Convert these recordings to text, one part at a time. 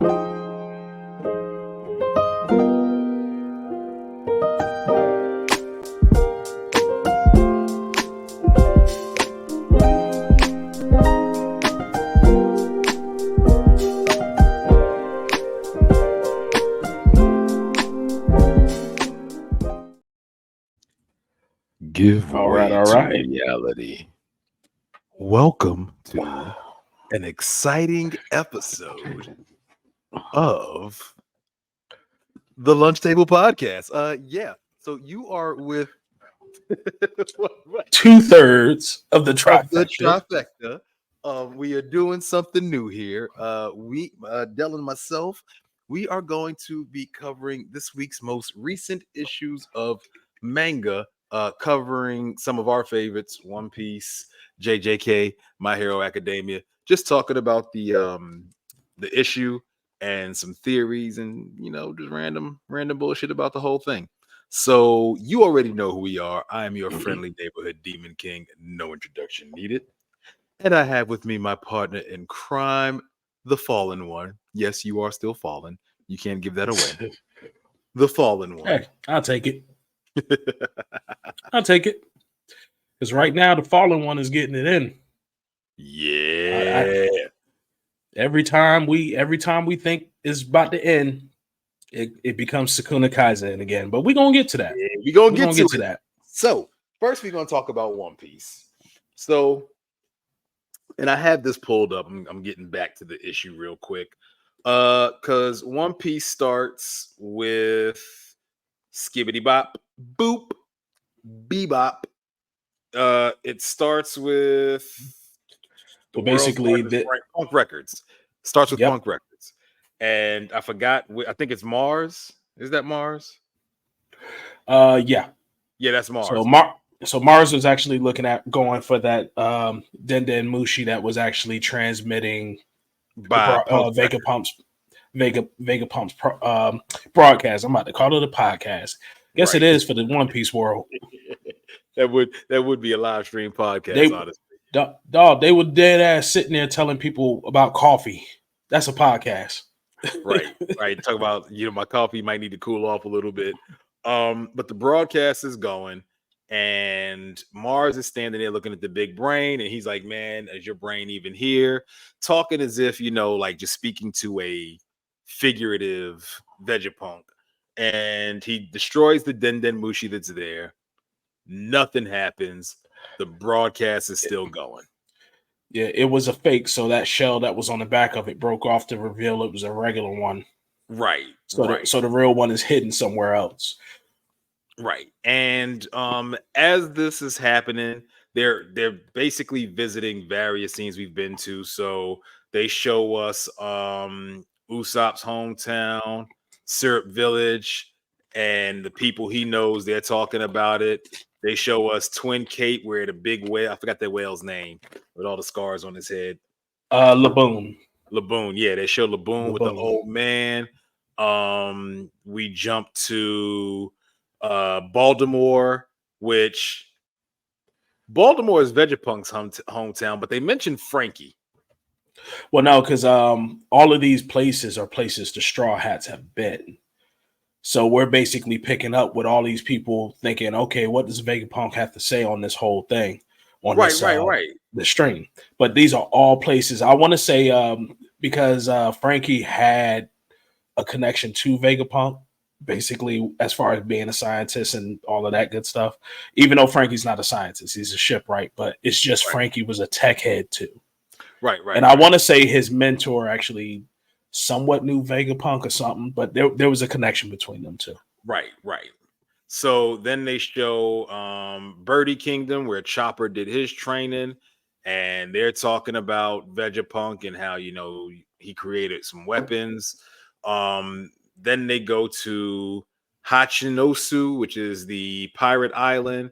Give All way right. to reality. Welcome to an exciting episode of the Lunch Table Podcast. So you are with 2/3 of the trifecta. We are doing something new here. Del and myself, we are going to be covering this week's most recent issues of Manga, covering some of our favorites: One Piece, JJK, My Hero Academia. Just talking about the issue and some theories, and just random bullshit about the whole thing. So you already know who we are. I am your friendly neighborhood demon king. No introduction needed. And I have with me my partner in crime, the fallen one. Yes, you are still fallen. You can't give that away. The fallen one. Hey, I'll take it. I'll take it. Because right now the fallen one is getting it in. Yeah. Every time we think it's about to end, it becomes Sakuna Kaisen again. But we're gonna get to that. Yeah, we're gonna get to that. So first we're gonna talk about One Piece. So, and I have this pulled up. I'm getting back to the issue real quick. Because One Piece starts with skibbity bop, boop, bebop. It starts with basically Punk Records. Starts with Punk Records, and I forgot. I think it's Mars. Is that Mars? Yeah, that's Mars. So Mars was actually looking at going for that Denda and Mushi that was actually transmitting by Vega Pump's broadcast. I'm about to call it a podcast. Guess it is for the One Piece world. that would be a live stream podcast, honestly. Dog, they were dead ass sitting there telling people about coffee. That's a podcast. Right. Talk about, my coffee might need to cool off a little bit. But the broadcast is going, and Mars is standing there looking at the big brain, and he's like, "Man, is your brain even here?" Talking as if, like just speaking to a figurative Vegapunk. And he destroys the Denden Mushi that's there. Nothing happens. The broadcast is still going. Yeah, it was a fake. So that shell that was on the back of it broke off to reveal it was a regular one. Right. So the real one is hidden somewhere else. Right. And as this is happening, they're basically visiting various scenes we've been to. So they show us Usopp's hometown, Syrup Village, and the people he knows. They're talking about it. They show us Twin Cape, where the big whale, I forgot that whale's name, with all the scars on his head. Laboon. Yeah, they show Laboon with the old man. We jump to Baltimore, which Baltimore is Vegapunk's hometown, but they mentioned Frankie. Well, no, because all of these places are places the Straw Hats have been. So we're basically picking up with all these people thinking, okay, what does Vegapunk have to say on this whole thing? On the stream. But these are all places. I want to say because Frankie had a connection to Vegapunk, basically, as far as being a scientist and all of that good stuff. Even though Frankie's not a scientist, he's a shipwright, but it's just Frankie was a tech head too. Right. And I want to say his mentor actually somewhat knew Vegapunk or something, but there was a connection between them two. Right. So then they show Birdie Kingdom, where Chopper did his training, and they're talking about Vegapunk and how, he created some weapons. Then they go to Hachinosu, which is the pirate island.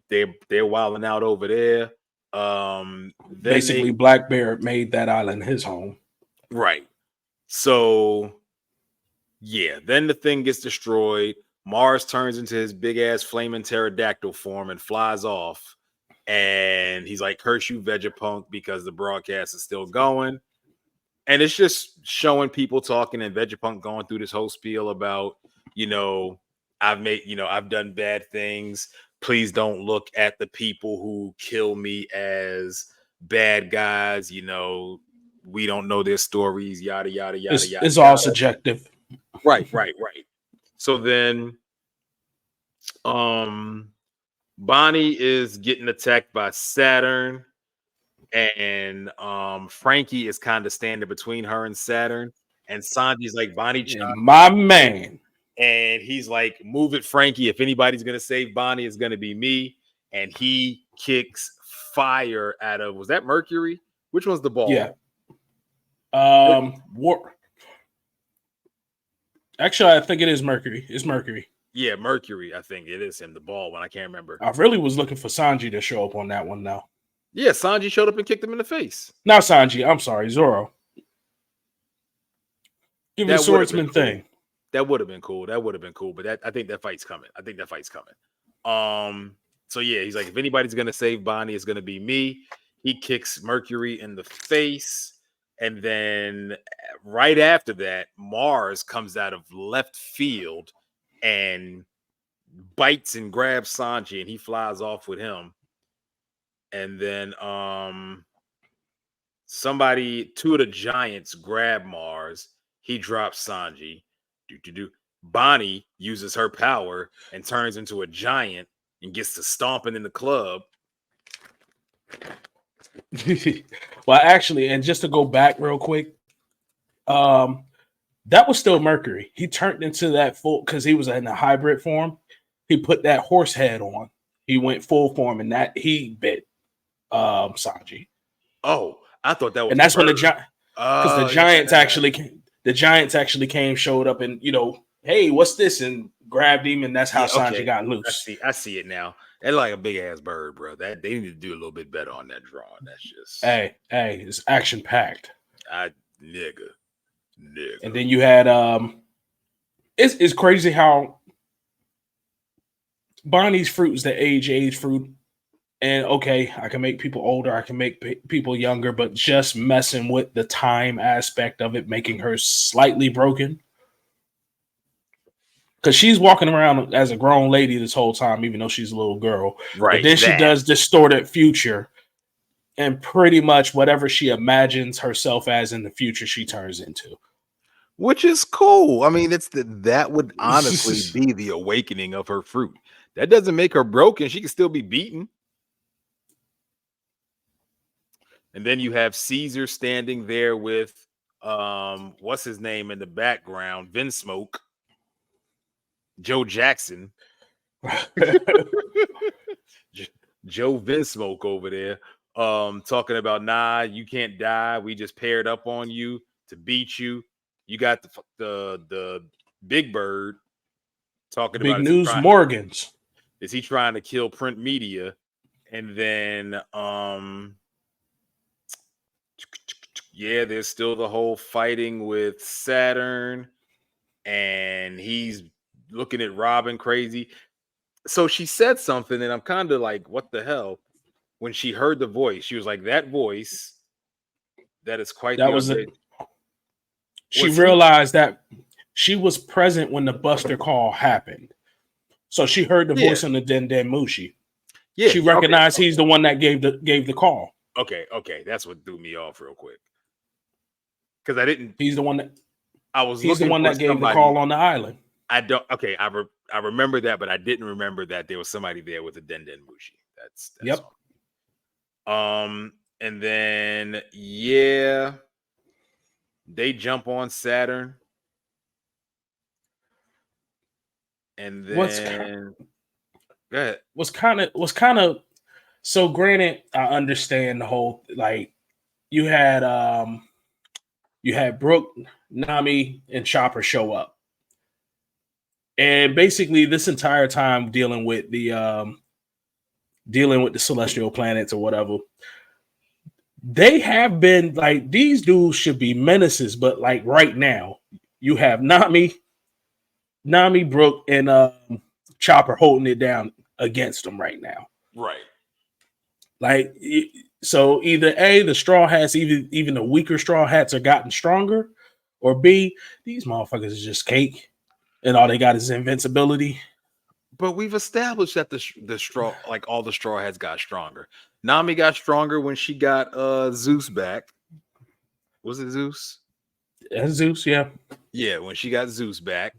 They're wilding out over there. Basically, Blackbeard made that island his home. Right. So, yeah, then the thing gets destroyed. Mars turns into his big ass flaming pterodactyl form and flies off. And he's like, "Curse you, Vegapunk," because the broadcast is still going. And it's just showing people talking and Vegapunk going through this whole spiel about, I've done bad things. Please don't look at the people who kill me as bad guys. We don't know their stories, yada, yada, yada, yada. It's all subjective. Right. So then Bonnie is getting attacked by Saturn, and Frankie is kind of standing between her and Saturn, and Sanji's like, Bonnie, my man. And he's like, move it, Frankie. If anybody's gonna save Bonnie, it's gonna be me. And he kicks fire out of, was that Mercury? Which one's the ball? Yeah. War. Actually, I think it is Mercury. It's Mercury. Yeah, Mercury. I think it is him. The ball one. I can't remember. I really was looking for Sanji to show up on that one now. Yeah, Sanji showed up and kicked him in the face. Not Sanji. I'm sorry, Zoro. Give me a swordsman thing. That would have been cool. But I think that fight's coming. So yeah, he's like, if anybody's gonna save Bonnie, it's gonna be me. He kicks Mercury in the face, and then right after that, Mars comes out of left field and bites and grabs Sanji, and he flies off with him. And then two of the giants grab Mars. He drops Sanji. Bonnie uses her power and turns into a giant and gets to stomping in the club. Well, actually, and just to go back real quick, that was still Mercury. He turned into that full, because he was in a hybrid form. He put that horse head on. He went full form, and that he bit Sanji. Oh, I thought that was, and that's when the giants actually came, showed up, and hey, what's this? And grabbed him, and that's how Sanji got loose. I see it now. That's like a big ass bird, bro. That they need to do a little bit better on that drawing. That's just hey, it's action packed. Nigga. And then you had it's crazy how Bonnie's fruit is the age fruit. And okay, I can make people older, I can make people younger, but just messing with the time aspect of it, making her slightly broken. Because she's walking around as a grown lady this whole time, even though she's a little girl. Right. But then she does distorted future, and pretty much whatever she imagines herself as in the future, she turns into. Which is cool. I mean, that would honestly be the awakening of her fruit. That doesn't make her broken. She can still be beaten. And then you have Caesar standing there with what's his name in the background? Vinsmoke. Joe Jackson. Joe Vinsmoke over there. Talking about, nah, you can't die. We just paired up on you to beat you. You got the Big Bird talking Big about News Morgans. Is he trying to kill print media? And then yeah, there's still the whole fighting with Saturn, and he's looking at Robin crazy. So she said something, and I'm kind of like, what the hell? When she heard the voice, she was like, that voice, that is quite that was it. She realized that she was present when the Buster call happened. So she heard the voice on the Den Mushi. Yeah, she recognized he's the one that gave the call. Okay, that's what threw me off real quick. Because I didn't. He's the one that. He's the one that gave the call on the island. I don't. Okay, I remember that, but I didn't remember that there was somebody there with a Den Mushi. That's yep. All. And then yeah, they jump on Saturn, and then was kind of. So granted, I understand the whole, like, you had Brooke, Nami, and Chopper show up. And basically this entire time dealing with the celestial planets or whatever, they have been like, these dudes should be menaces, but like right now, you have Nami, Brooke, and Chopper holding it down against them right now. Right. Like, so either A, the straw hats, even the weaker straw hats are gotten stronger, or B, these motherfuckers is just cake and all they got is invincibility. But we've established that the straw, like all the straw hats got stronger. Nami got stronger when she got Zeus back. Was it Zeus? That's Zeus, yeah. Yeah, when she got Zeus back.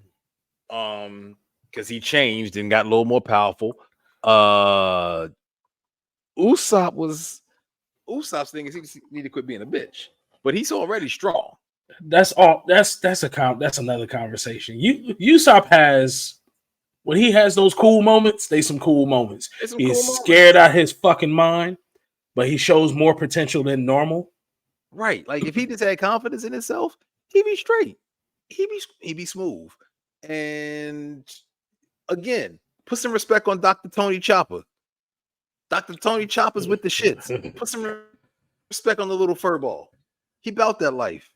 Because he changed and got a little more powerful. Usopp's thing is he just need to quit being a bitch. But he's already strong. That's all. That's another conversation. Usopp has when he has those cool moments, they some cool moments. He's scared out his fucking mind, but he shows more potential than normal. Right. Like if he just had confidence in himself, he'd be straight. He'd be smooth. And again, put some respect on Dr. Tony Chopper. Dr. Tony Chopper's with the shits. Put some respect on the little furball. He about that life.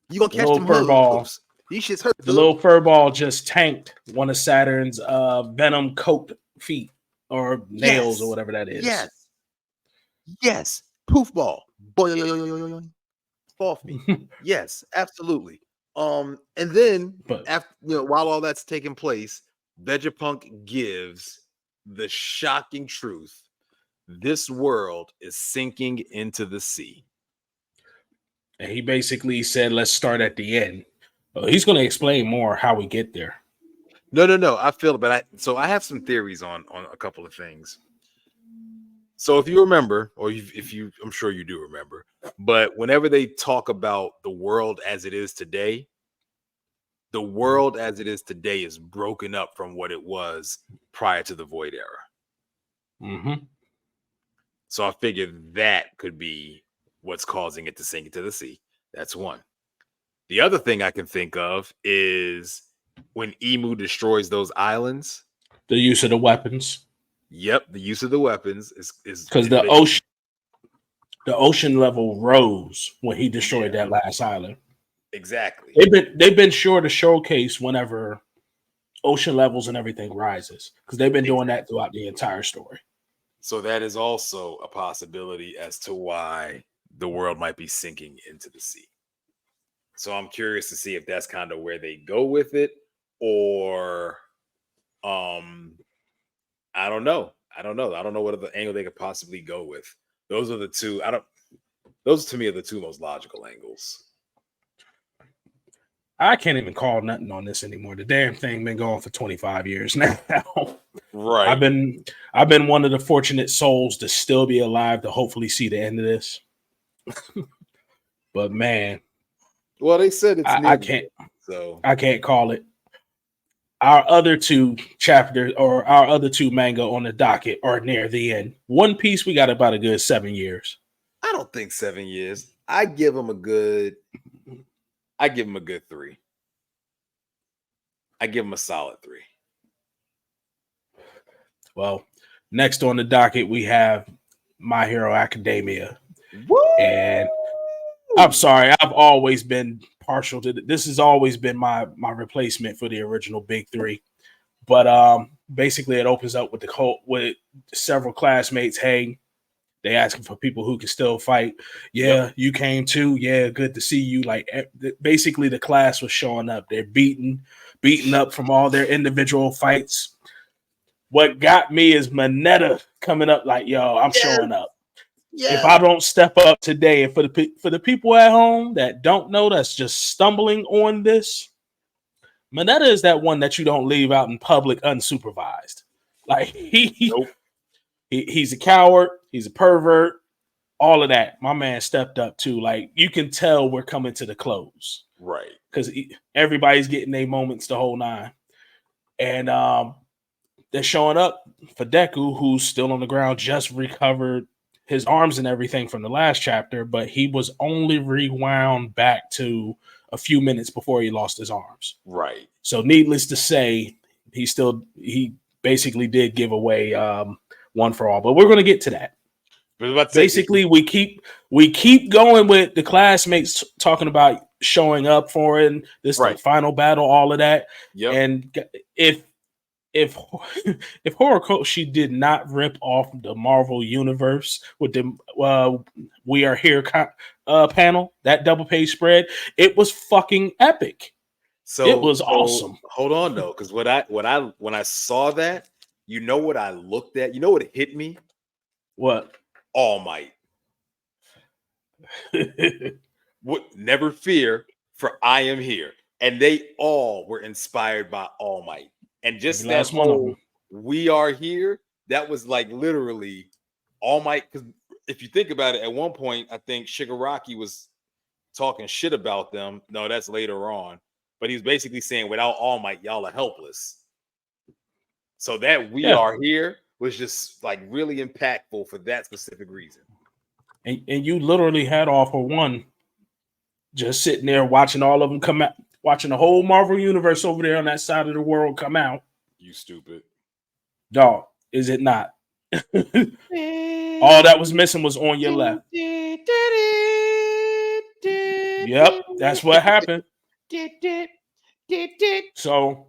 You gonna catch them hooves. These shits hurt. The little furball just tanked one of Saturn's venom coat feet or nails or whatever that is. Yes. Poof ball. Off me. Yes, absolutely. And then after while all that's taking place, Vegapunk gives the shocking truth. This world is sinking into the sea. And he basically said, let's start at the end. He's going to explain more how we get there. No. I feel it, but I have some theories on a couple of things. So if you remember, or I'm sure you do remember, but whenever they talk about the world as it is today, the world as it is today is broken up from what it was prior to the Void Era. Mm-hmm. So I figured that could be what's causing it to sink into the sea. That's one. The other thing I can think of is when Emu destroys those islands. The use of the weapons. Yep, the use of the weapons is because the ocean level rose when he destroyed that last island. Exactly. They've been sure to showcase whenever ocean levels and everything rises because they've been doing that throughout the entire story. So that is also a possibility as to why the world might be sinking into the sea. So I'm curious to see if that's kind of where they go with it, or I don't know. I don't know what other angle they could possibly go with. Those are the two. Those to me are the two most logical angles. I can't even call nothing on this anymore. The damn thing been going for 25 years now. Right. I've been one of the fortunate souls to still be alive to hopefully see the end of this. But man, well, they said it's I can't call it. Our other two chapters or our other two manga on the docket are near the end. One Piece, we got about a good 7 years. I don't think 7 years. I give them a good 3. I give them a solid 3. Well, next on the docket, we have My Hero Academia. Woo! And I'm sorry, I've always been partial to this. Has always been my replacement for the original Big Three. But basically, it opens up with several classmates. Hey, they asking for people who can still fight. Yeah, yep. You came too. Yeah, good to see you. Like basically, the class was showing up. They're beaten up from all their individual fights. What got me is Mineta coming up like, yo, I'm showing up. Yeah. If I don't step up today, and for the people at home that don't know, that's just stumbling on this, Mineta is that one that you don't leave out in public unsupervised. Like he's a coward, he's a pervert, all of that. My man stepped up too. Like you can tell we're coming to the close, right? Because everybody's getting their moments the whole nine, and they're showing up for Deku, who's still on the ground, just recovered his arms and everything from the last chapter, but he was only rewound back to a few minutes before he lost his arms. Right. So needless to say, he basically did give away One for All, but we're going to get to that. Basically, we keep going with the classmates talking about showing up for it. This right. The final battle, all of that. Yep. And if if if Horikoshi did not rip off the Marvel universe with the We Are Here panel, that double page spread, it was fucking epic. It was awesome. Hold on though, because when I saw that, you know what I looked at? You know what hit me? What? All Might. Never fear, for I am here. And they all were inspired by All Might. And just that last one of whole them. We Are Here, that was like literally All Might. Because if you think about it, at one point, I think Shigaraki was talking shit about them. No, that's later on. But he was basically saying, without All Might, y'all are helpless. So that We Are Here was just like really impactful for that specific reason. And you literally had All For One just sitting there watching all of them come out, watching the whole Marvel universe over there on that side of the world come out. You stupid. Dog, is it not? All that was missing was On Your Left. Yep, that's what happened. So,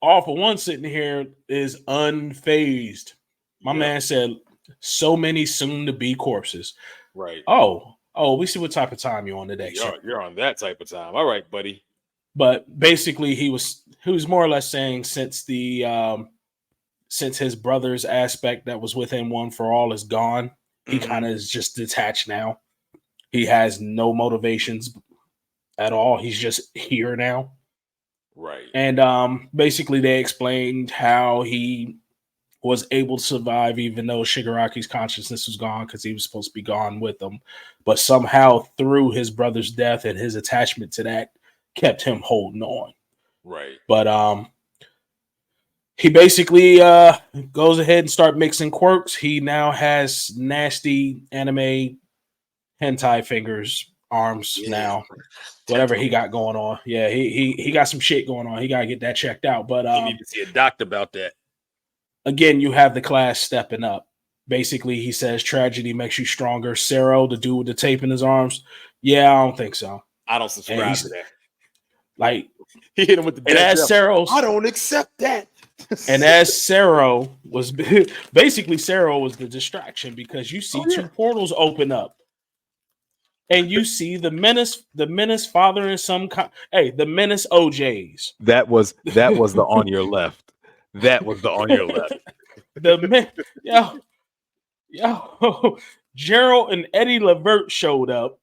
All For One sitting here is unfazed. My man said, so many soon-to-be corpses. Right. Oh, we see what type of time you're on today. You're on that type of time. All right, buddy. But basically, he was more or less saying since his brother's aspect that was within One for All is gone, he kind of is just detached now. He has no motivations at all. He's just here now. Right. And basically, they explained how he was able to survive even though Shigaraki's consciousness was gone because he was supposed to be gone with them. But somehow through his brother's death and his attachment to that kept him holding on. Right. But he basically goes ahead and start mixing quirks. He now has nasty anime hentai fingers, arms now. Whatever he got going on. Yeah, he got some shit going on. He got to get that checked out. But you need to see a doctor about that. Again, you have the class stepping up. Basically, he says tragedy makes you stronger. Cero, the dude with the tape in his arms. Yeah, I don't think so. I don't subscribe to that. Like, he hit him with the and as Cero's, I don't accept that. And as Cero was basically Cero was the distraction because you see two portals open up. And you see the menace father in some the menace OJs. That was the On Your Left. That was the On Your Left. Yo, Gerald and Eddie Levert showed up.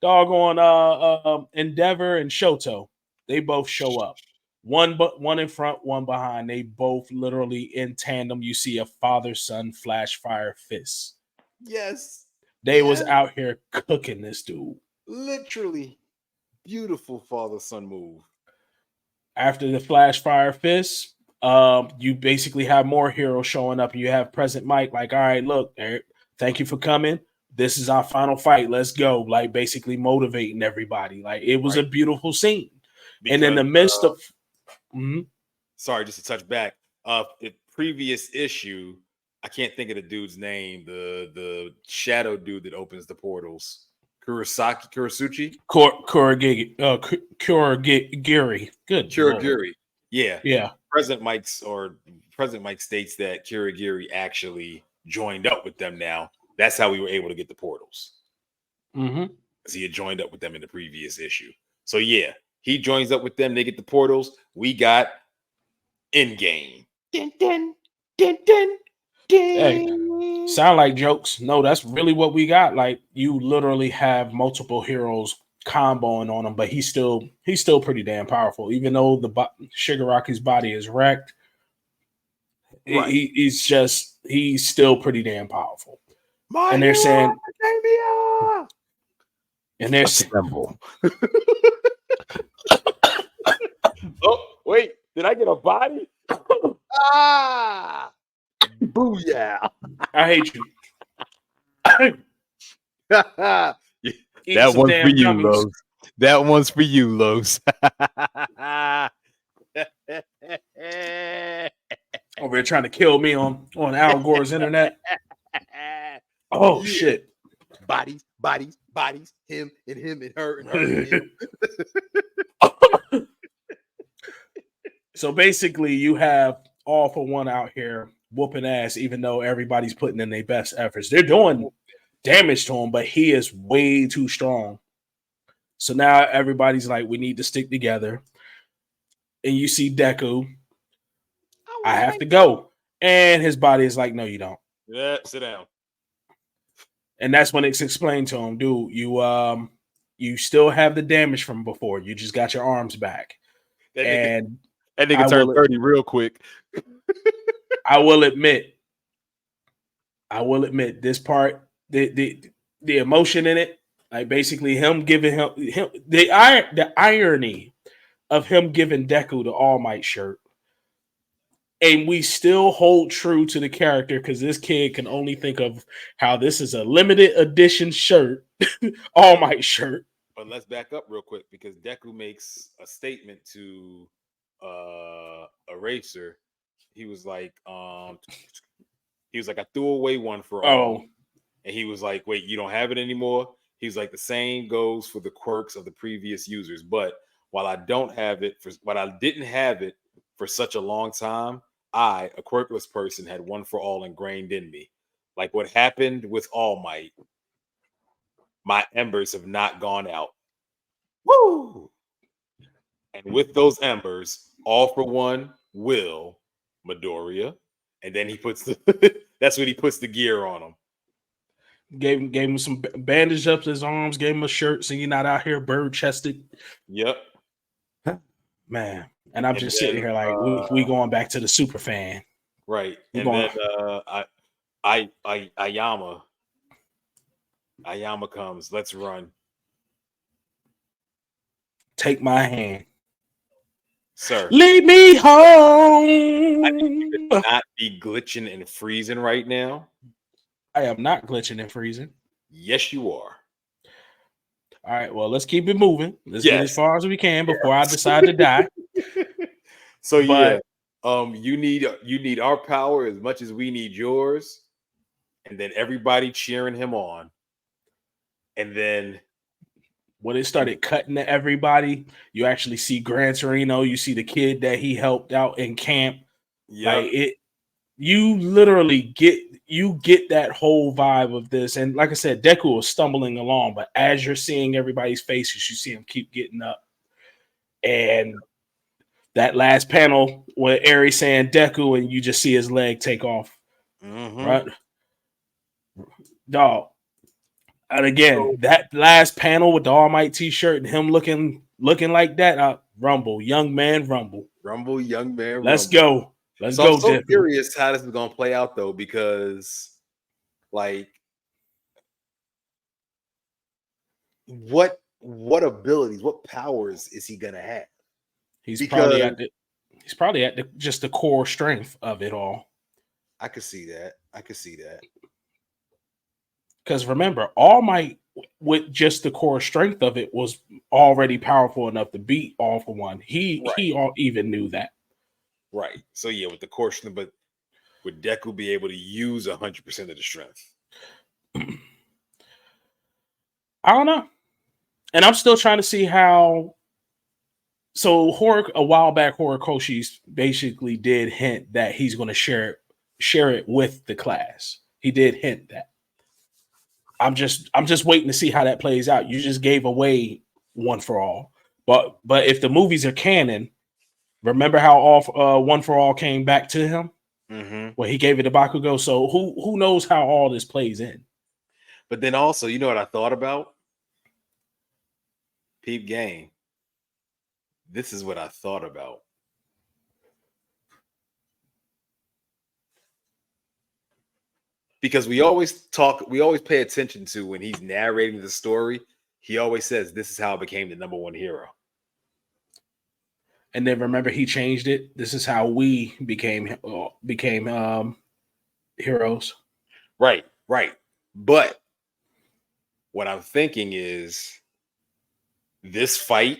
Doggone Endeavor and Shoto. They both show up. One in front, one behind. They both literally in tandem. You see a father-son flash fire fist. Yes. They was out here cooking this dude. Literally. Beautiful father-son move. After the flash fire fist, you basically have more heroes showing up. You have Present Mike like, all right, look, Eric, thank you for coming. This is our final fight. Let's go. Like, basically motivating everybody. Like, it was a beautiful scene. Because, and in the midst of... Sorry, just to touch back. The previous issue, I can't think of the dude's name. The shadow dude that opens the portals. Kurasuchi? Kuragiri. Good. Kuragiri. Yeah. Yeah. President Mike states that Kuragiri actually joined up with them now. That's how we were able to get the portals. Because he had joined up with them in the previous issue. So yeah, he joins up with them. They get the portals. We got Endgame. Hey, sound like jokes. No, that's really what we got. Like, you literally have multiple heroes comboing on him, but he's still pretty damn powerful. Even though the Shigaraki's body is wrecked, right. He's still pretty damn powerful. And they're saying, oh wait, did I get a body? Booyah! I hate you. That one's for you, Lowe's. That one's for you, Lowe's. Over here trying to kill me on Al Gore's internet. Oh shit! Bodies. Him and her and her. And him. So basically, you have All for One out here whooping ass, even though everybody's putting in their best efforts. They're doing damage to him, but he is way too strong. So now everybody's like, we need to stick together. And you see Deku, I have to go. And his body is like, no, you don't. Yeah, sit down. And that's when it's explained to him, dude, you still have the damage from before. You just got your arms back. That nigga turned 30 real quick. I will admit this part, the emotion in it, like basically him giving him the irony of him giving Deku the All Might shirt. And we still hold true to the character because this kid can only think of how this is a limited edition shirt, All Might shirt. But let's back up real quick because Deku makes a statement to Eraser. He was like, I threw away one for all. And he was like, wait, you don't have it anymore? He was like, the same goes for the quirks of the previous users. But while I didn't have it for such a long time, I, a quirkless person, had one for all ingrained in me. Like what happened with All Might, my embers have not gone out. Woo! And with those embers, All for One will Midoriya. And then he puts that's when he puts the gear on him. Gave him some bandage up his arms, gave him a shirt so you're not out here bird chested. Yep. Man. And I'm just sitting here like we going back to the super fan. Right. Then Ayama comes. Let's run. Take my hand. Sir. Lead me home. I think you could not be glitching and freezing right now. I am not glitching and freezing. Yes, you are. All right, well, let's keep it moving. Let's get as far as we can before I decide to die. So you need our power as much as we need yours, and then everybody cheering him on. And then when it started cutting to everybody, you actually see Gran Torino, you see the kid that he helped out in camp. Yeah, like you literally get that whole vibe of this. And like I said, Deku was stumbling along, but as you're seeing everybody's faces, you see him keep getting up. And that last panel where Eri saying Deku, and you just see his leg take off. Mm-hmm. Right? Dog. And again, that last panel with the All Might t-shirt and him looking like that, rumble, young man, rumble. Rumble, young man, Let's rumble. go. Let's go. I'm so curious how this is going to play out, though, because, like, what abilities, what powers is he going to have? He's probably at just the core strength of it all. I could see that. Because remember, All Might, with just the core strength of it, was already powerful enough to beat All for One. He even knew that. Right. So yeah, with the core strength, but would Deku be able to use 100% of the strength? I don't know. And I'm still trying to see how. So a while back, Horikoshi basically did hint that he's going to share it with the class. He did hint that. I'm just waiting to see how that plays out. You just gave away one for all, but if the movies are canon, remember how one for all came back to him? Mm-hmm. Well, he gave it to Bakugo. So who knows how all this plays in? But then also, you know what I thought about? Peep game. This is what I thought about. Because we always pay attention to when he's narrating the story. He always says, "This is how I became the number one hero." And then remember, he changed it. This is how we became heroes. Right. But what I'm thinking is this fight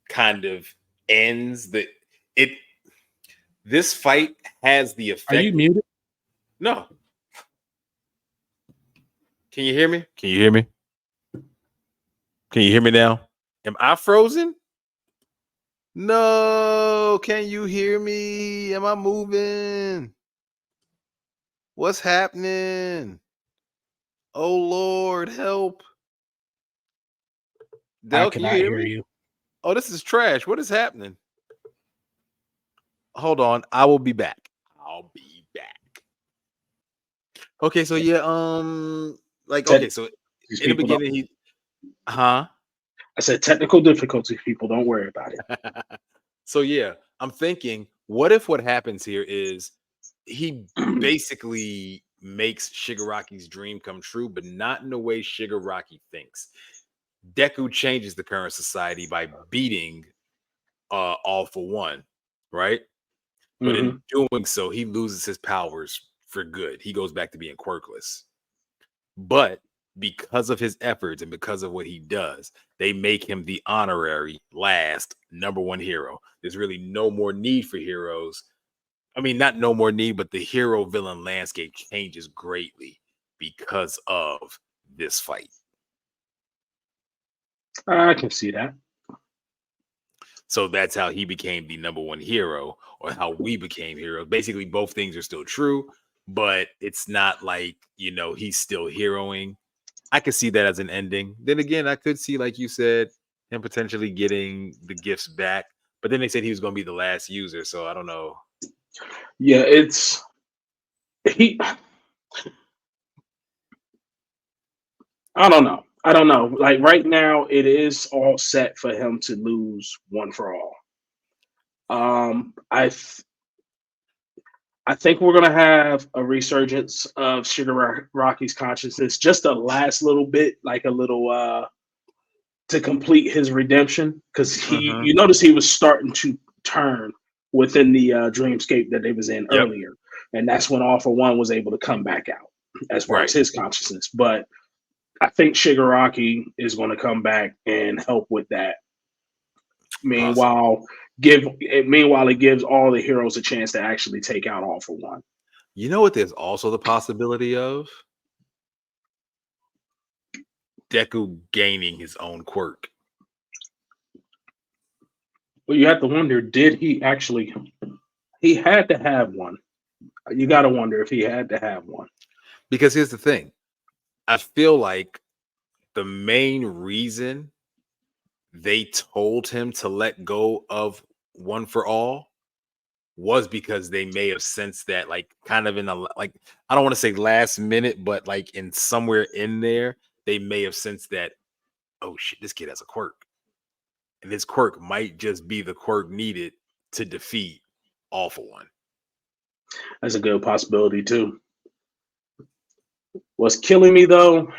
kind of ends this fight has the effect. Are you muted? No. Can you hear me? Can you hear me? Can you hear me now? Am I frozen? No, can you hear me? Am I moving? What's happening? Oh Lord, help. I Del, can you cannot hear hear me? you. Oh, this is trash. What is happening? Hold on. I will be back. I'll be back. Okay, so yeah, like Said okay, so these in the people don't. beginning he huh? I said technical difficulties. People don't worry about it. So yeah, I'm thinking, what if what happens here is he basically makes Shigaraki's dream come true, but not in the way Shigaraki thinks. Deku changes the current society by beating All for One, right? But in Hmm. doing so, he loses his powers for good. He goes back to being quirkless. But because of his efforts and because of what he does, they make him the honorary last number one hero. There's really no more need for heroes. I mean, not no more need, but the hero villain landscape changes greatly because of this fight. I can see that. So that's how he became the number one hero, or how we became heroes. Basically, both things are still true, but it's not like, he's still heroing. I could see that as an ending. Then again, I could see, like you said, him potentially getting the gifts back. But then they said he was going to be the last user, so I don't know. Yeah, it's he. I don't know. I don't know. Like right now, it is all set for him to lose one for all. I think we're gonna have a resurgence of Rocky's consciousness, just a last little bit, like a little to complete his redemption, because Mm-hmm. you notice he was starting to turn within the dreamscape that they was in Yep. earlier, and that's when All for One was able to come back out as far as Right. his consciousness. But I think Shigaraki is going to come back and help with that. Possibly. Meanwhile, it gives all the heroes a chance to actually take out All for One. You know what? There's also the possibility of Deku gaining his own quirk. But you have to wonder, did he actually? He had to have one. You got to wonder if he had to have one. Because here's the thing, I feel like the main reason they told him to let go of One for All was because they may have sensed that, like, kind of in a, like, I don't want to say last minute, but like in somewhere in there, they may have sensed that, oh shit, this kid has a quirk. And his quirk might just be the quirk needed to defeat All for One. That's a good possibility too. What's killing me though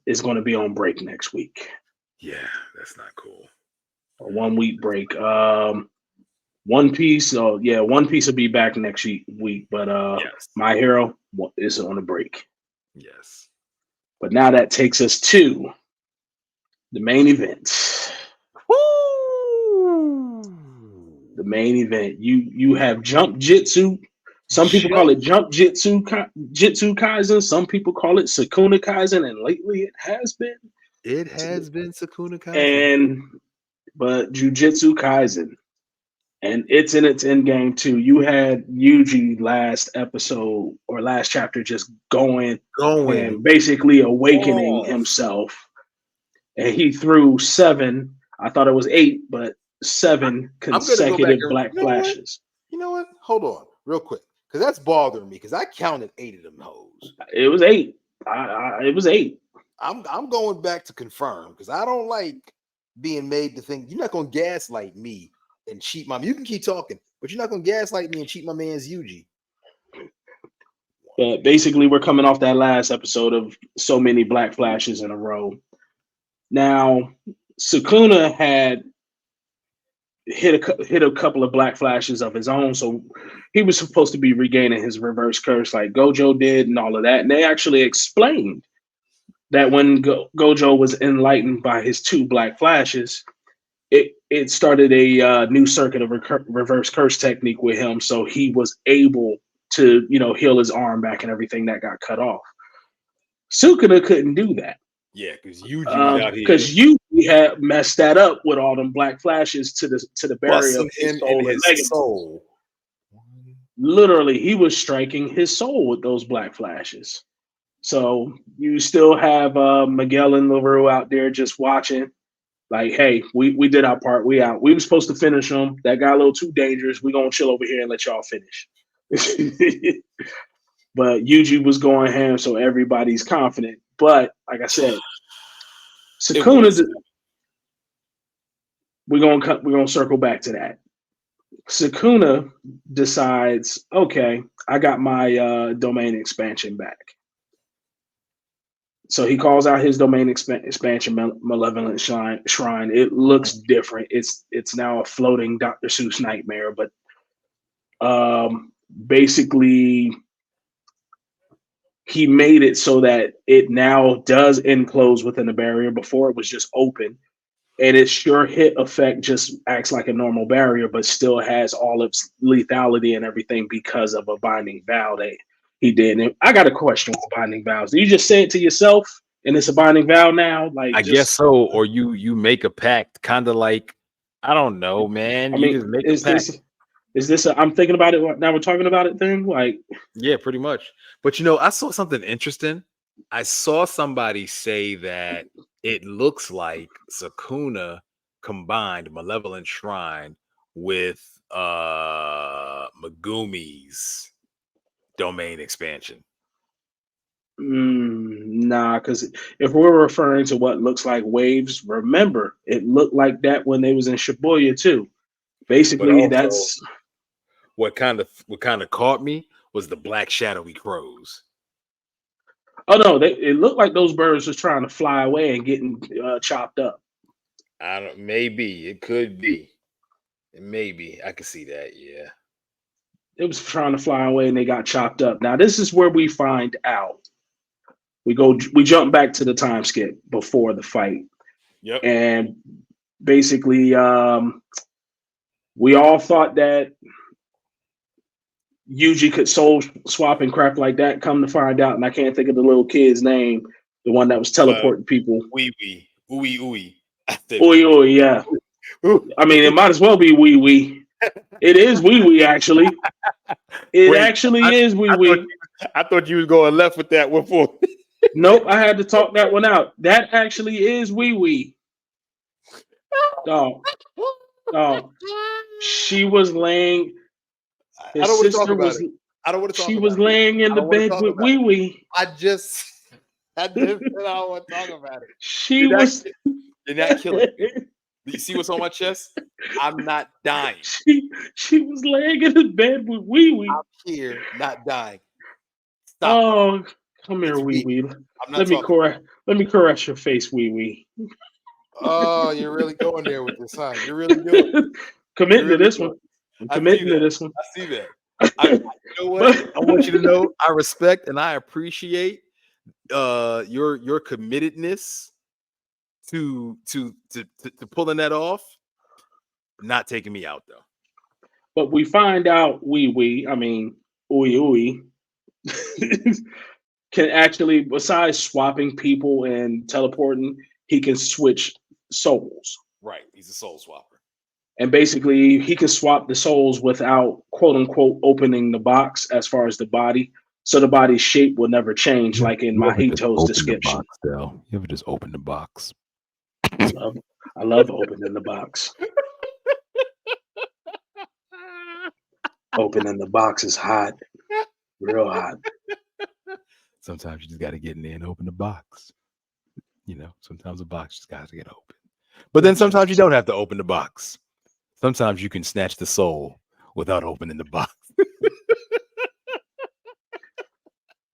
is going to be on break next week. Yeah, that's not cool. A 1 week break. One Piece. Oh yeah, One Piece will be back next week. But Yes. My Hero is on a break. Yes. But now that takes us to the main event. Woo! The main event. You have Jump Jitsu. Some people call Jump. it Jitsu Kaisen. Some people call it Sakuna Kaisen, and lately it has been. It has been Sakuna Kaisen. And but Jujitsu Kaisen, and it's in its end game too. You had Yuji last episode or last chapter just going Going and basically awakening off. himself, and he threw seven. I thought it was eight, but seven I'm gonna go back consecutive and black flashes. you know what? Hold on, real quick, because that's bothering me. Because I counted 8 of them hoes. It was eight. It was eight. I'm going back to confirm because I don't like being made to think you're not gonna gaslight me and cheat my. You can keep talking, but you're not gonna gaslight me and cheat my man's Yuji. But basically, we're coming off that last episode of so many black flashes in a row. Now, Sukuna had hit a couple of black flashes of his own, so he was supposed to be regaining his reverse curse like Gojo did and all of that. And they actually explained that when Gojo was enlightened by his two black flashes, it started a new circuit of reverse curse technique with him, so he was able to heal his arm back and everything that got cut off. Sukuna couldn't do that Yeah, because Yuji was out here. because you we had messed that up with all them black flashes to the barrier of Busting his him in soul and his leggings. soul. Literally, he was striking his soul with those black flashes. So you still have Miguel and LaRue out there just watching. Like, hey, we did our part. We out. We were supposed to finish them. That got a little too dangerous. We're gonna chill over here and let y'all finish. But Yuji was going ham, so everybody's confident. But like I said, It was. Sukuna, we're gonna circle back to that. Sukuna decides, okay, I got my domain expansion back. So he calls out his domain expansion malevolent shrine. It looks different. It's now a floating Dr. Seuss nightmare, but basically he made it so that it now does enclose within a barrier. Before it was just open, and its sure hit effect just acts like a normal barrier, but still has all its lethality and everything because of a binding vow that he did. And I got a question with binding vows. Do you just say it to yourself and it's a binding vow now? Like, I guess so. Or you make a pact, kind of like, I don't know, man. I You mean, just make a pact. is this I'm thinking about it now we're talking about it thing? Like, Yeah, pretty much. But I saw something interesting. I saw somebody say that it looks like Sakuna combined Malevolent Shrine with Megumi's domain expansion. Nah, because if we're referring to what looks like waves, remember it looked like that when they was in Shibuya too. But Basically, also, that's what kind of caught me was the black shadowy crows. oh no, it looked like those birds was trying to fly away and getting chopped up. Maybe it could be. Maybe I could see that, yeah. It was trying to fly away and they got chopped up. Now this is where we find out. We jump back to the time skip before the fight. Yep. And basically we all thought that Yuji could soul swap and crap like that. Come to find out, and I can't think of the little kid's name, the one that was teleporting people. Wee wee. Ooey ooey. Oi, oi, yeah. I mean, it might as well be wee wee. It is wee wee, actually. It actually is wee wee. I thought you was going left with that one for. Nope, I had to talk that one out. That actually is wee wee. Dog. She was laying. His sister was. I don't want to talk She about was laying in the bed with wee wee. I just don't want to talk about it. She was. You're not killing me. Do you see what's on my chest? I'm not dying. She was laying in the bed with wee wee. I'm here, not dying. Stop. Oh, come here, wee wee. Let me caress your face, wee wee. Oh, you're really going there with this, huh? You're really doing committing to this one. I'm committing to this one. I see that. You know what? I want you to know I respect and I appreciate your committedness to pulling that off. Not taking me out though. But we find out I mean Ooey can actually, besides swapping people and teleporting, he can switch souls. Right, he's a soul swapper. And basically, he can swap the souls without, quote unquote, opening the box as far as the body. So the body's shape will never change, like in Mahito's description. Box, you ever just open the box? I love opening the box. Opening the box is hot, real hot. Sometimes you just got to get in there and open the box. Sometimes the box just got to get open. But then sometimes you don't have to open the box. Sometimes you can snatch the soul without opening the box.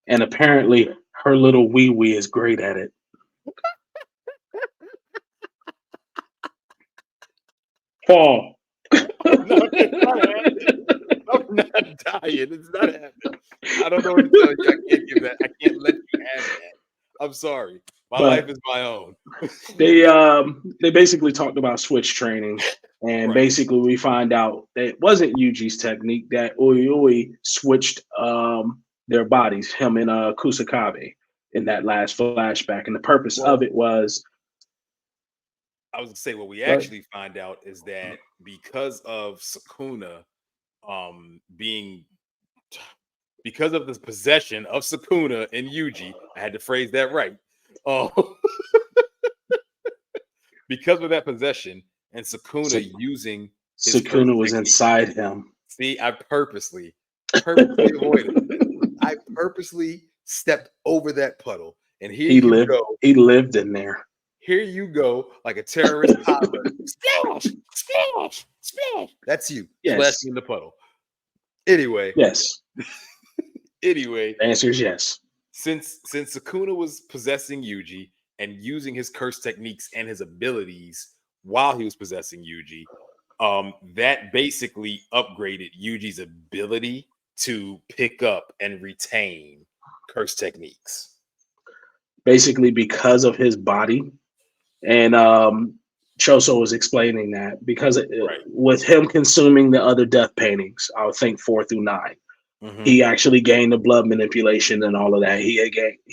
And apparently her little wee wee is great at it. Fall. No, I'm not dying. It's not happening. I don't know what to tell you. I can't give that. I can't let you have that. I'm sorry. My life is my own. They basically talked about switch training, and basically we find out that it wasn't Yuji's technique, that Oi switched their bodies, him and Kusakabe, in that last flashback. And the purpose of it was I was gonna say what we But actually find out is that because of Sukuna being because of the possession of Sukuna and Yuji, I had to phrase that right. Oh, because of that possession and Sukuna Sa- using his curse Sukuna was technique. inside him. See, I purposely avoided that. I purposely stepped over that puddle. And here He you lived. go. He lived in there. Here you go, like a terrorist toddler. Splash, splash, splash. That's you Yes. splashing in the puddle. Anyway, Yes. anyway, The answer is yes. since Sukuna was possessing Yuji and using his curse techniques and his abilities while he was possessing Yuji, that basically upgraded Yuji's ability to pick up and retain curse techniques. Basically, because of his body, and Choso was explaining that because Right. with him consuming the other death paintings, I would think 4 through 9, Mm-hmm. he actually gained the blood manipulation and all of that. He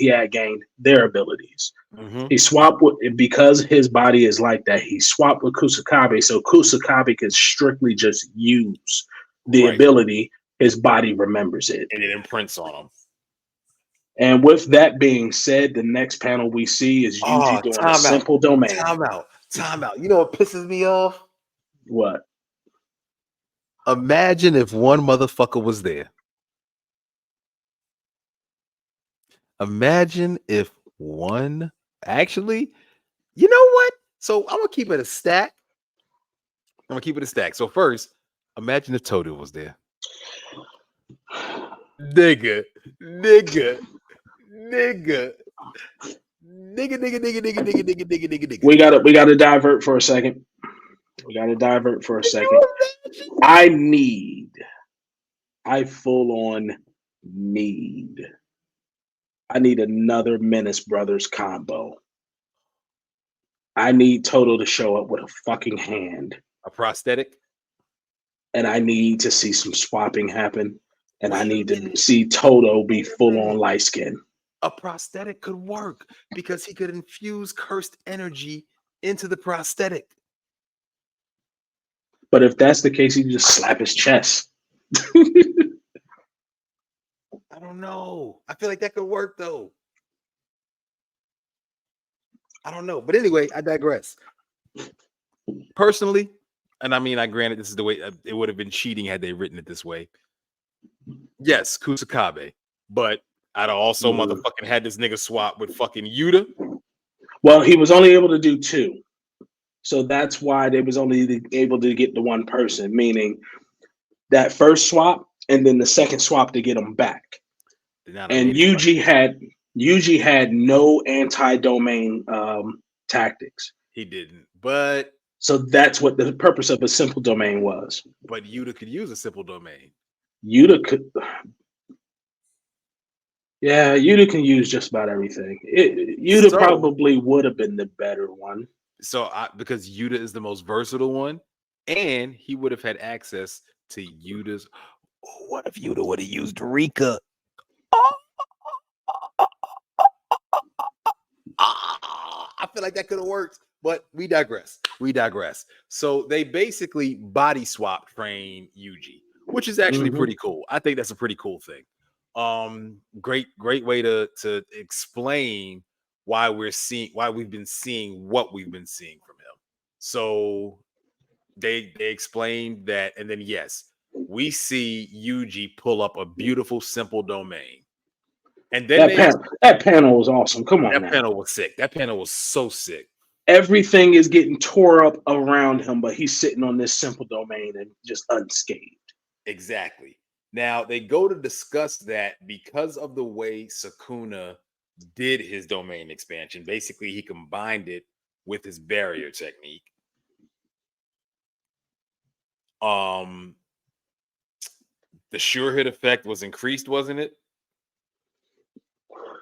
had gained their abilities. Mm-hmm. He swapped with because his body is like that. He swapped with Kusakabe, so Kusakabe can strictly just use the Right. ability. His body remembers it. And it imprints on him. And with that being said, the next panel we see is Yuji Oh, doing a time out. simple domain. Time out. You know what pisses me off? What? Imagine if one motherfucker was there. Imagine if one actually, you know what? So I'm gonna keep it a stack. So first, imagine if Toto was there. Nigga, nigga, nigga, nigga, nigga, nigga, nigga, nigga, nigga, nigga, nigga, nigga. We gotta divert for a second. We gotta divert for a second. I full on need. I need another Menace Brothers combo. I need Toto to show up with a fucking hand. A prosthetic? And I need to see some swapping happen. And Wait I a need to minute. see Toto be Wait a full minute. on light skin. A prosthetic could work because he could infuse cursed energy into the prosthetic. But if that's the case, he just slap his chest. I don't know. I feel like that could work though. I don't know. But anyway, I digress. Personally, and I mean, I granted this is the way it would have been cheating had they written it this way. Yes, Kusakabe, but I'd also motherfucking had this nigga swap with fucking Yuta. Well, he was only able to do 2. So that's why they was only able to get the one person, meaning that first swap and then the second swap to get him back. And Yuji had no anti-domain tactics. He didn't, but so that's what the purpose of a simple domain was. But Yuta could use a simple domain. Yuta could. Yeah, Yuta can use just about everything. Yuta probably would have been the better one. So because Yuta is the most versatile one, and he would have had access to Yuta's. What if Yuta would have used Rika? I feel like that could have worked, but we digress. So they basically body swap train Yuji, which is actually pretty cool. I think that's a pretty cool thing. Great way to explain why we've been seeing what we've been seeing from him. So they explained that, and then yes, we see Yuji pull up a beautiful simple domain. And then that panel was awesome. Come on, that panel was sick. That panel was so sick. Everything is getting tore up around him, but he's sitting on this simple domain and just unscathed. Exactly. Now they go to discuss that because of the way Sukuna did his domain expansion. Basically, he combined it with his barrier technique. The sure hit effect was increased, wasn't it?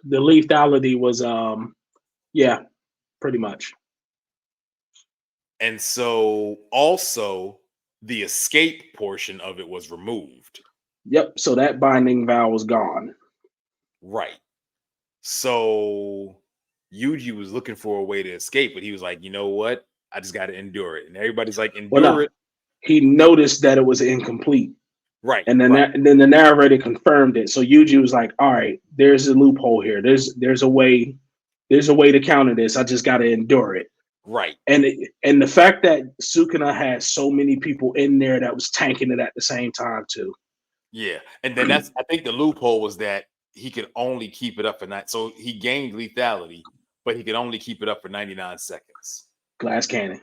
The lethality was yeah, pretty much. And so also the escape portion of it was removed. Yep, so that binding vow was gone. Right. So Yuji was looking for a way to escape, but he was like, you know what? I just got to endure it. And everybody's like, Well, endure no, it. he noticed that it was incomplete. Right. And then right. then the narrator confirmed it. So Yuji was like, all right, there's a loophole here. There's a way to counter this. I just gotta endure it. Right. And the fact that Sukuna had so many people in there that was tanking it at the same time too. Yeah. And then I think the loophole was that he could only keep it up for night. So he gained lethality, but he could only keep it up for 99 seconds. Glass cannon.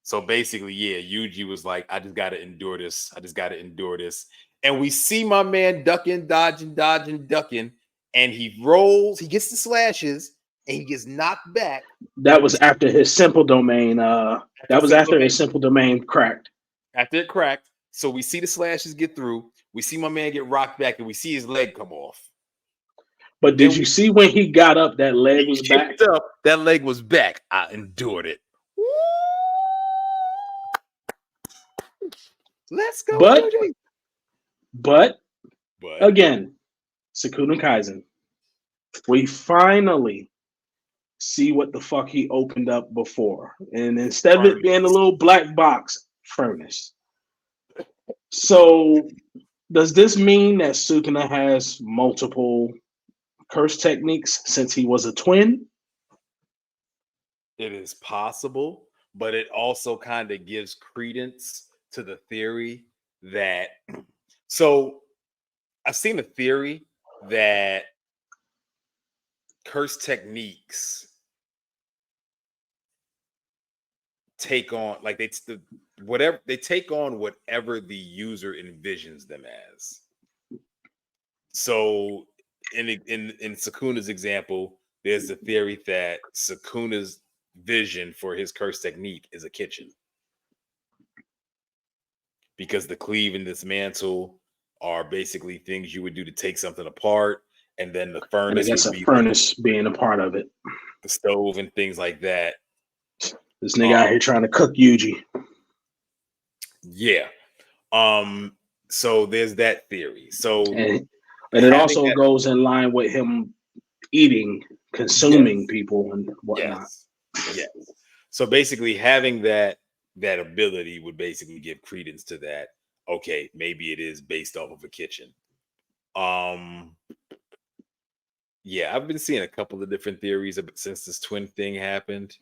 So basically, yeah, Yuji was like, I just got to endure this. I just got to endure this. And we see my man ducking, dodging, ducking. And he rolls, he gets the slashes, and he gets knocked back. That was after his simple domain. His simple domain cracked. After it cracked. So we see the slashes get through. We see my man get rocked back, and we see his leg come off. But did you see when he got up, that leg was back? Up, that leg was back. I endured it. Let's go, but again, Sukuna Kaisen. We finally see what the fuck he opened up before. And instead of it being a little black box, furnace. So does this mean that Sukuna has multiple curse techniques since he was a twin? It is possible, but it also kind of gives credence to the theory that so I've seen a theory that curse techniques take on like they take on whatever the user envisions them as. So in Sukuna's example, there's the theory that Sukuna's vision for his curse technique is a kitchen. Because the cleave and dismantle are basically things you would do to take something apart, and then the furnace would be furnace being a part of it. The stove and things like that. This nigga out here trying to cook Yuji. Yeah. So there's that theory. So and it also goes in line with him eating, consuming people and whatnot. Yes. So basically having that ability would basically give credence to that. Okay, maybe it is based off of a kitchen. Yeah, I've been seeing a couple of different theories since this twin thing happened.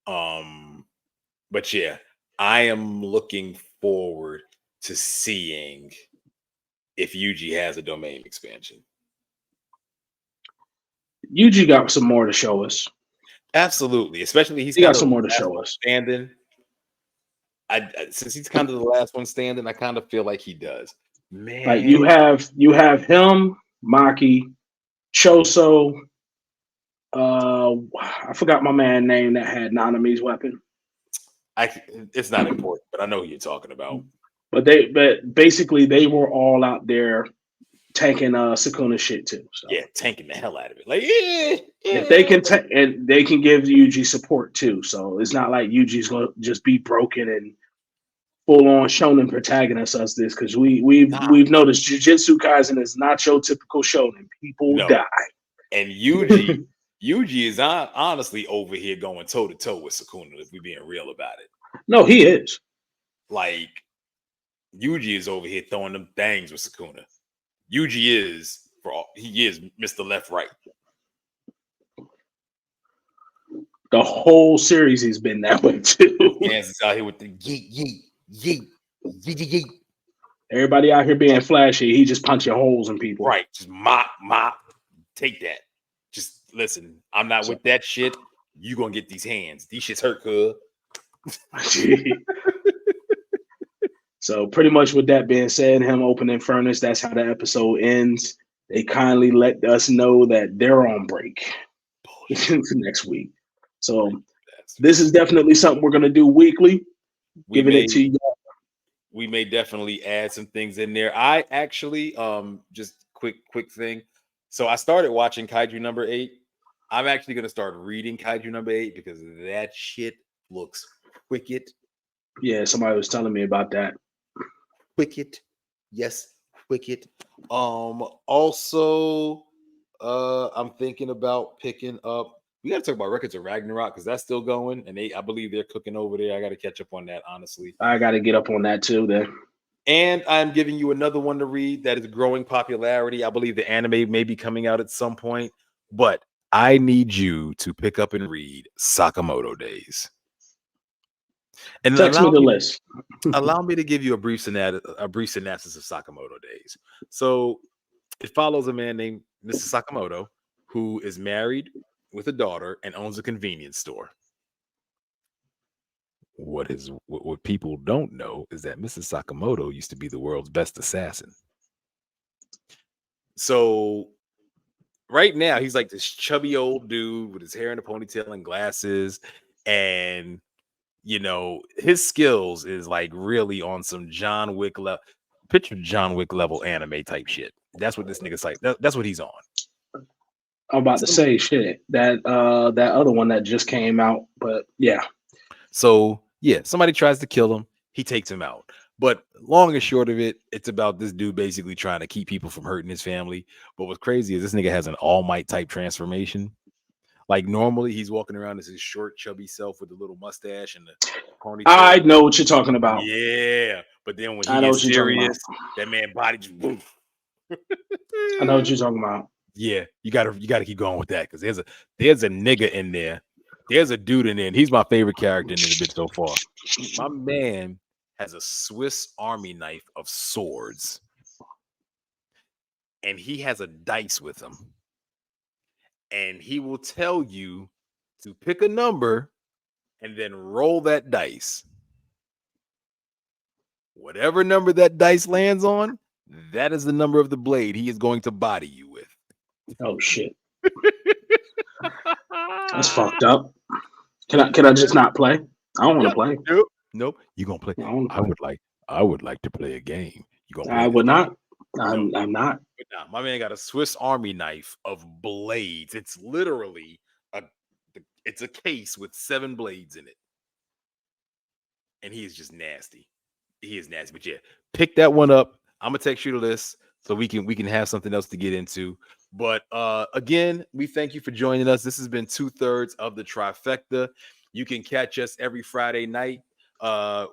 But yeah, I am looking forward to seeing if Yuji has a domain expansion. Yuji got some more to show us. Absolutely, especially he got some more to show us. Standing. Since he's kind of the last one standing, I kind of feel like he does. Man, like you have him, Maki, Choso. I forgot my man name that had Nanami's weapon. It's not important, but I know who you're talking about. But basically they were all out there tanking Sukuna shit too. So. Yeah, tanking the hell out of it. Like if they can and they can give Yuji support too. So it's not like Yuji's gonna just be broken and full on shonen protagonist us this because we've noticed Jujitsu Kaisen is not your typical shonen. People die. And Yuji is honestly over here going toe to toe with Sukuna, if we're being real about it. No, he is. Like Yuji is over here throwing them things with Sukuna. Yuji is Mr. Left Right. The whole series he's been that way too. He's out here with the yeet. Everybody out here being flashy. He just punching holes in people. Right. Just mop. Take that. Just listen. I'm not with that shit. You gonna get these hands. These shits hurt, cuz. So pretty much with that being said, him opening Furnace, that's how the episode ends. They kindly let us know that they're on break next week. So this is definitely something we're gonna do weekly. Giving it to you. We may definitely add some things in there. I actually just quick thing. So I started watching Kaiju number 8. I'm actually gonna start reading Kaiju number 8 because that shit looks wicked. Yeah, somebody was telling me about that. Wicked. Yes, wicked. Also, I'm thinking about picking up We got to talk about Records of Ragnarok because that's still going, and I believe they're cooking over there. I got to catch up on that, honestly. I got to get up on that too. Then, and I'm giving you another one to read that is growing popularity. I believe the anime may be coming out at some point, but I need you to pick up and read Sakamoto Days. And text me the list. Allow me to give you a brief synopsis of Sakamoto Days. So it follows a man named Mr. Sakamoto who is married with a daughter and owns a convenience store. What people don't know is that Mr. Sakamoto used to be the world's best assassin. So right now he's like this chubby old dude with his hair in a ponytail and glasses, and you know his skills is like really on some John Wick level. Picture John Wick level anime type shit. That's what this nigga's like. That's what he's on. I'm about to say shit. That other one that just came out, but yeah. So yeah, somebody tries to kill him, he takes him out. But long and short of it, it's about this dude basically trying to keep people from hurting his family. But what's crazy is this nigga has an All Might type transformation. Like normally he's walking around as his short, chubby self with a little mustache and the ponytail. I know what you're talking about. Yeah, but then when he gets serious, that man body just boom. I know what you're talking about. Yeah, you gotta keep going with that because there's a nigga in there. There's a dude in there, and he's my favorite character in the bit so far. My man has a Swiss Army knife of swords, and he has a dice with him. And he will tell you to pick a number and then roll that dice. Whatever number that dice lands on, that is the number of the blade he is going to body you with. Oh shit. That's fucked up. Can I just not play? I don't want to play. Nope. You gonna play? I would like to play a game. You gonna play? I would not. I'm not. But nah, my man got a Swiss Army knife of blades. It's literally it's a case with 7 blades in it, and he is just nasty. He is nasty. But yeah, pick that one up. I'm gonna text you the list so we can have something else to get into. But again, we thank you for joining us. This has been 2/3 of the Trifecta. You can catch us every Friday night.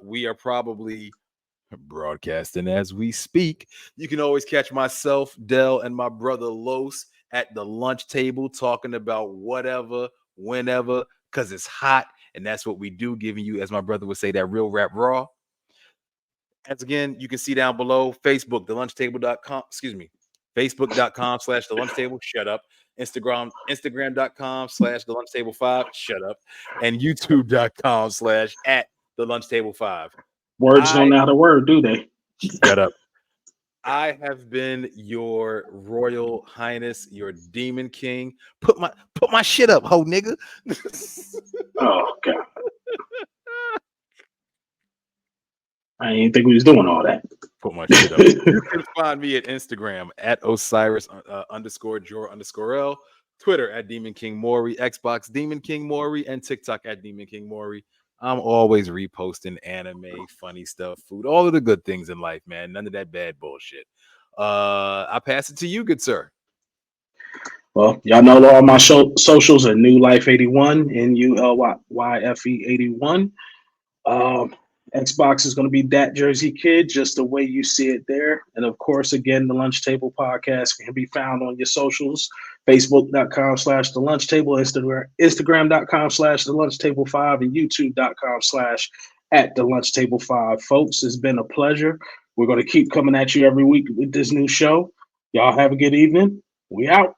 We are probably broadcasting as we speak. You can always catch myself, Dell, and my brother Los at the lunch table talking about whatever, whenever, because it's hot. And that's what we do, giving you, as my brother would say, that real rap raw. As again, you can see down below, Facebook, thelunchtable.com, Facebook.com/thelunchtable, shut up. Instagram.com/thelunchtable5, shut up. And YouTube.com/@thelunchtable5. Words don't know how to word, do they? Shut up. I have been your Royal Highness, your Demon King. Put my shit up, ho nigga. Oh god. I didn't think we was doing all that. Put my shit up. You can find me at Instagram at Osiris_Jor_L, Twitter at Demon King Maury, Xbox Demon King Maury, and TikTok at Demon King Maury. I'm always reposting anime, funny stuff, food, all of the good things in life, man. None of that bad bullshit. I pass it to you, good sir. Well, y'all know all my socials are New Life 81, NULYFE 81. Xbox is going to be that Jersey Kid, just the way you see it there. And of course, again, the Lunch Table podcast can be found on your socials, Facebook.com/the Lunch Table, Instagram.com/the Lunch Table 5, and YouTube.com/@the Lunch Table 5. Folks, it's been a pleasure. We're going to keep coming at you every week with this new show. Y'all have a good evening. We out.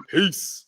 Peace.